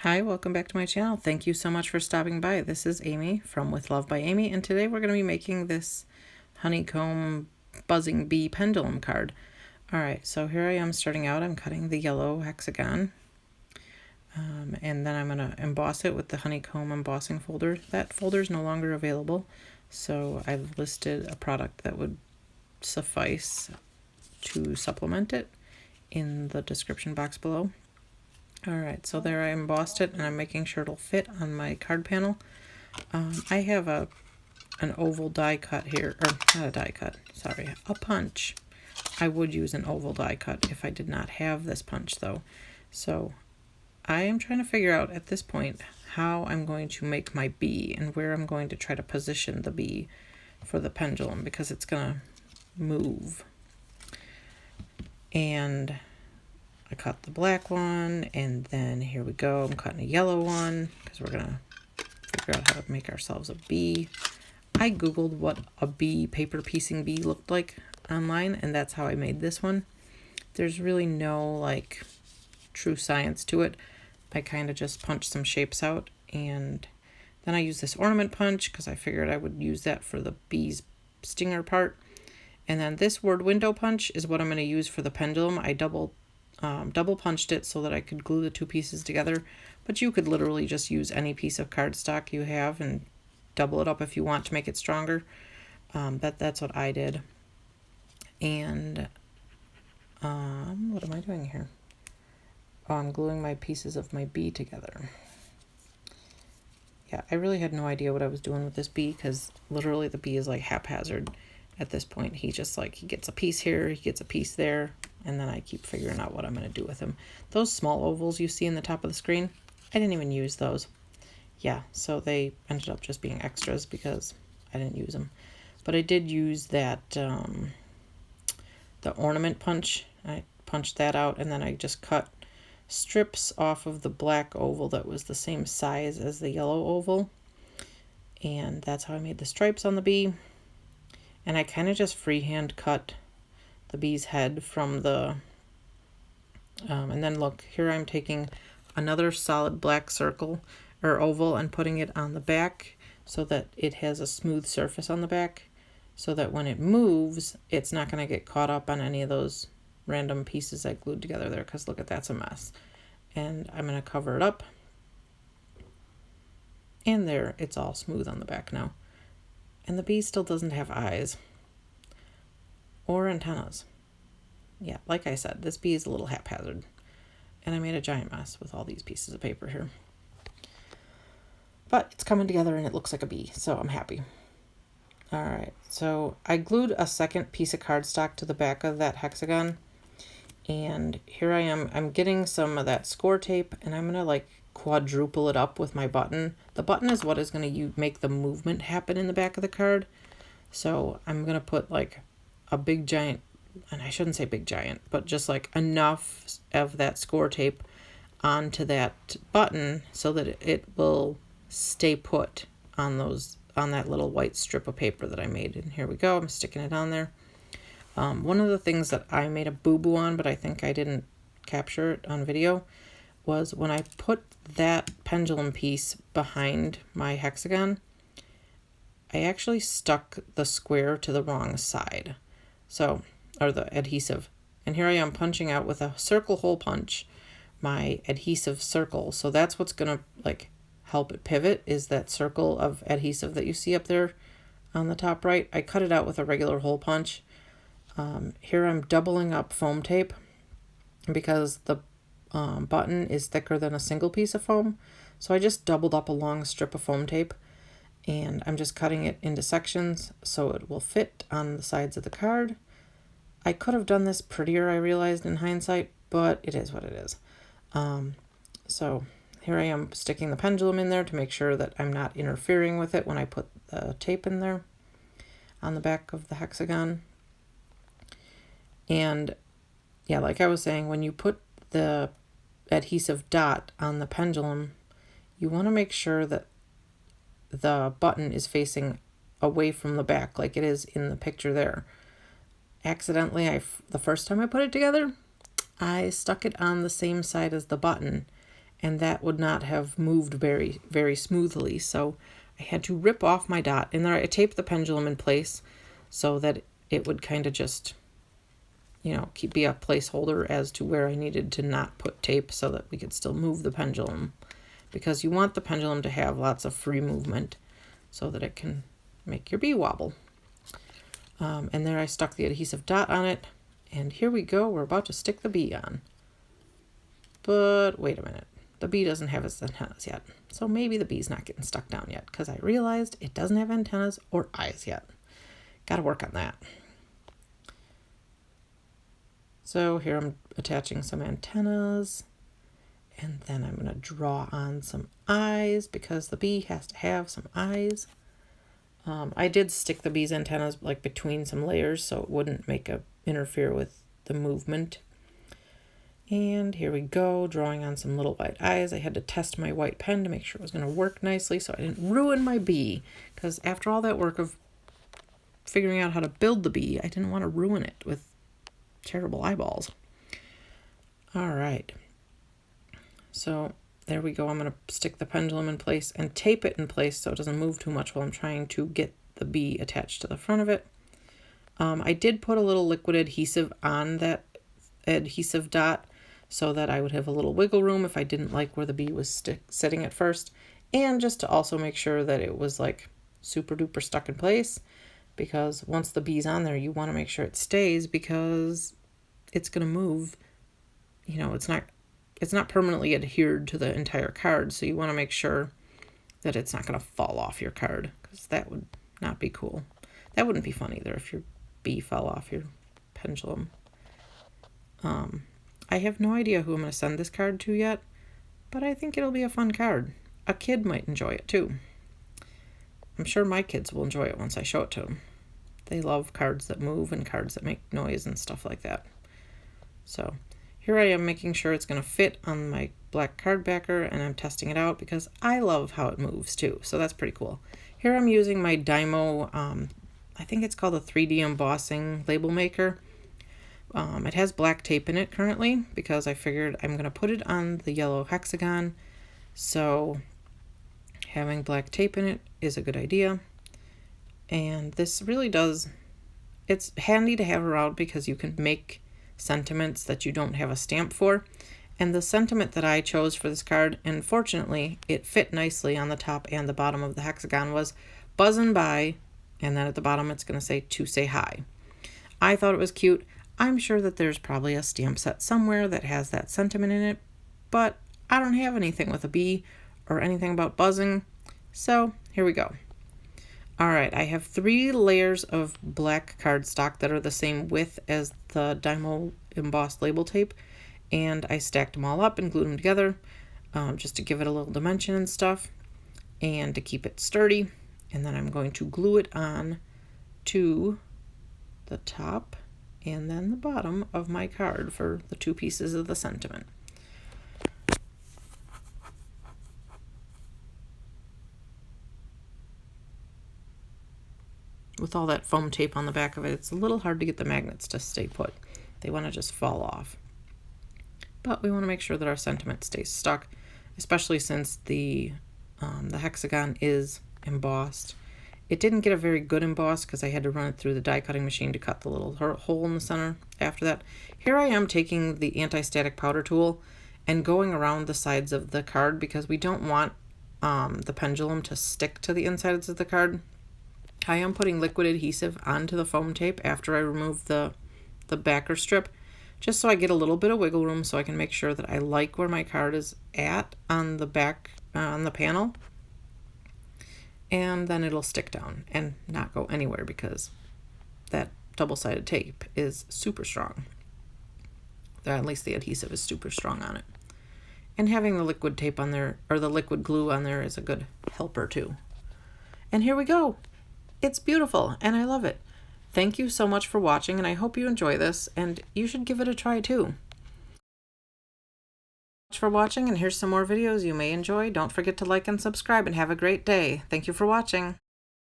Hi, welcome back to my channel. Thank you so much for stopping by. This is Amy from With Love by Amy, and today we're going to be making this honeycomb buzzing bee pendulum card. Alright, so here I am starting out. I'm cutting the yellow hexagon, and then I'm going to emboss it with the honeycomb embossing folder. That folder is no longer available, so I've listed a product that would suffice to supplement it in the description box below. Alright, so there I embossed it, and I'm making sure it'll fit on my card panel. I have an oval die cut here, or not a die cut, sorry, a punch. I would use an oval die cut if I did not have this punch though. So I am trying to figure out at this point how I'm going to make my bee and where I'm going to try to position the bee for the pendulum, because it's going to move. And I cut the black one, and then here we go, I'm cutting a yellow one because we're gonna figure out how to make ourselves a bee. I googled what a bee, paper piecing bee looked like online, and that's how I made this one. There's really no like true science to it. I kind of just punched some shapes out, and then I used this ornament punch because I figured I would use that for the bee's stinger part. And then this word window punch is what I'm going to use for the pendulum. I double punched it so that I could glue the two pieces together, but you could literally just use any piece of cardstock you have and double it up if you want to make it stronger. That's what I did. And what am I doing here? Oh, I'm gluing my pieces of my bee together. Yeah, I really had no idea what I was doing with this bee, because literally the bee is like haphazard at this point. He just like, he gets a piece here, he gets a piece there, and then I keep figuring out what I'm going to do with him. Those small ovals you see in the top of the screen, I didn't even use those. Yeah, so they ended up just being extras because I didn't use them. But I did use that, the ornament punch. I punched that out, and then I just cut strips off of the black oval that was the same size as the yellow oval. And that's how I made the stripes on the bee. And I kind of just freehand cut the bee's head from the, and then look, here I'm taking another solid black circle or oval and putting it on the back so that it has a smooth surface on the back, so that when it moves, it's not going to get caught up on any of those random pieces I glued together there, because look at that's a mess. And I'm going to cover it up. And there, it's all smooth on the back now. And the bee still doesn't have eyes or antennas. Yeah, like I said, this bee is a little haphazard. And I made a giant mess with all these pieces of paper here. But it's coming together and it looks like a bee, so I'm happy. Alright, so I glued a second piece of cardstock to the back of that hexagon. And here I am, I'm getting some of that score tape, and I'm going to like quadruple it up with my button. The button is what is going to make the movement happen in the back of the card. So I'm going to put like a big giant, and I shouldn't say big giant, but just like enough of that score tape onto that button so that it will stay put on that little white strip of paper that I made. And here we go, I'm sticking it on there. One of the things that I made a boo-boo on, but I think I didn't capture it on video, was when I put that pendulum piece behind my hexagon, I actually stuck the square to the wrong side. So, or the adhesive. And here I am punching out with a circle hole punch my adhesive circle. So that's what's going to like help it pivot, is that circle of adhesive that you see up there on the top right. I cut it out with a regular hole punch. Here I'm doubling up foam tape because the button is thicker than a single piece of foam. So I just doubled up a long strip of foam tape, and I'm just cutting it into sections so it will fit on the sides of the card. I could have done this prettier, I realized in hindsight, but it is what it is. So here I am sticking the pendulum in there to make sure that I'm not interfering with it when I put the tape in there on the back of the hexagon. And yeah, like I was saying, when you put the adhesive dot on the pendulum, you want to make sure that the button is facing away from the back like it is in the picture there. Accidentally, the first time I put it together, I stuck it on the same side as the button, and that would not have moved very, very smoothly. So I had to rip off my dot, and then I taped the pendulum in place so that it would kind of just, be a placeholder as to where I needed to not put tape so that we could still move the pendulum, because you want the pendulum to have lots of free movement so that it can make your bee wobble. And there I stuck the adhesive dot on it, and here we go. We're about to stick the bee on. But wait a minute. The bee doesn't have its antennas yet. So maybe the bee's not getting stuck down yet, because I realized it doesn't have antennas or eyes yet. Got to work on that. So here I'm attaching some antennas, and then I'm going to draw on some eyes because the bee has to have some eyes. I did stick the bee's antennas like between some layers so it wouldn't interfere with the movement. And here we go, drawing on some little white eyes. I had to test my white pen to make sure it was going to work nicely so I didn't ruin my bee, because after all that work of figuring out how to build the bee, I didn't want to ruin it with terrible eyeballs. All right. So there we go. I'm going to stick the pendulum in place and tape it in place so it doesn't move too much while I'm trying to get the bee attached to the front of it. I did put a little liquid adhesive on that adhesive dot so that I would have a little wiggle room if I didn't like where the bee was sitting at first, and just to also make sure that it was like super duper stuck in place, because once the bee's on there, you want to make sure it stays, because it's going to move. It's not permanently adhered to the entire card, so you want to make sure that it's not going to fall off your card, because that would not be cool. That wouldn't be fun either if your bee fell off your pendulum. I have no idea who I'm going to send this card to yet, but I think it'll be a fun card. A kid might enjoy it too. I'm sure my kids will enjoy it once I show it to them. They love cards that move and cards that make noise and stuff like that. So here I am making sure it's going to fit on my black card backer, and I'm testing it out because I love how it moves too. So that's pretty cool. Here I'm using my Dymo, I think it's called a 3D embossing label maker. It has black tape in it currently because I figured I'm going to put it on the yellow hexagon. So having black tape in it is a good idea. And this really it's handy to have around because you can make sentiments that you don't have a stamp for. And the sentiment that I chose for this card, and fortunately it fit nicely on the top and the bottom of the hexagon, was buzzin' by, and then at the bottom it's going to say to say hi. I thought it was cute. I'm sure that there's probably a stamp set somewhere that has that sentiment in it, but I don't have anything with a bee or anything about buzzing, so here we go. All right, I have 3 layers of black cardstock that are the same width as the Dymo embossed label tape, and I stacked them all up and glued them together just to give it a little dimension and stuff and to keep it sturdy. And then I'm going to glue it on to the top and then the bottom of my card for the 2 pieces of the sentiment. With all that foam tape on the back of it, it's a little hard to get the magnets to stay put. They want to just fall off. But we want to make sure that our sentiment stays stuck, especially since the hexagon is embossed. It didn't get a very good emboss because I had to run it through the die cutting machine to cut the little hole in the center after that. Here I am taking the anti-static powder tool and going around the sides of the card because we don't want the pendulum to stick to the insides of the card. I am putting liquid adhesive onto the foam tape after I remove the backer strip, just so I get a little bit of wiggle room so I can make sure that I like where my card is at on the back, on the panel. And then it'll stick down and not go anywhere because that double-sided tape is super strong. At least the adhesive is super strong on it. And having the liquid tape on there, or the liquid glue on there, is a good helper too. And here we go. It's beautiful and I love it. Thank you so much for watching, and I hope you enjoy this, and you should give it a try too. Thanks for watching, and here's some more videos you may enjoy. Don't forget to like and subscribe, and have a great day. Thank you for watching.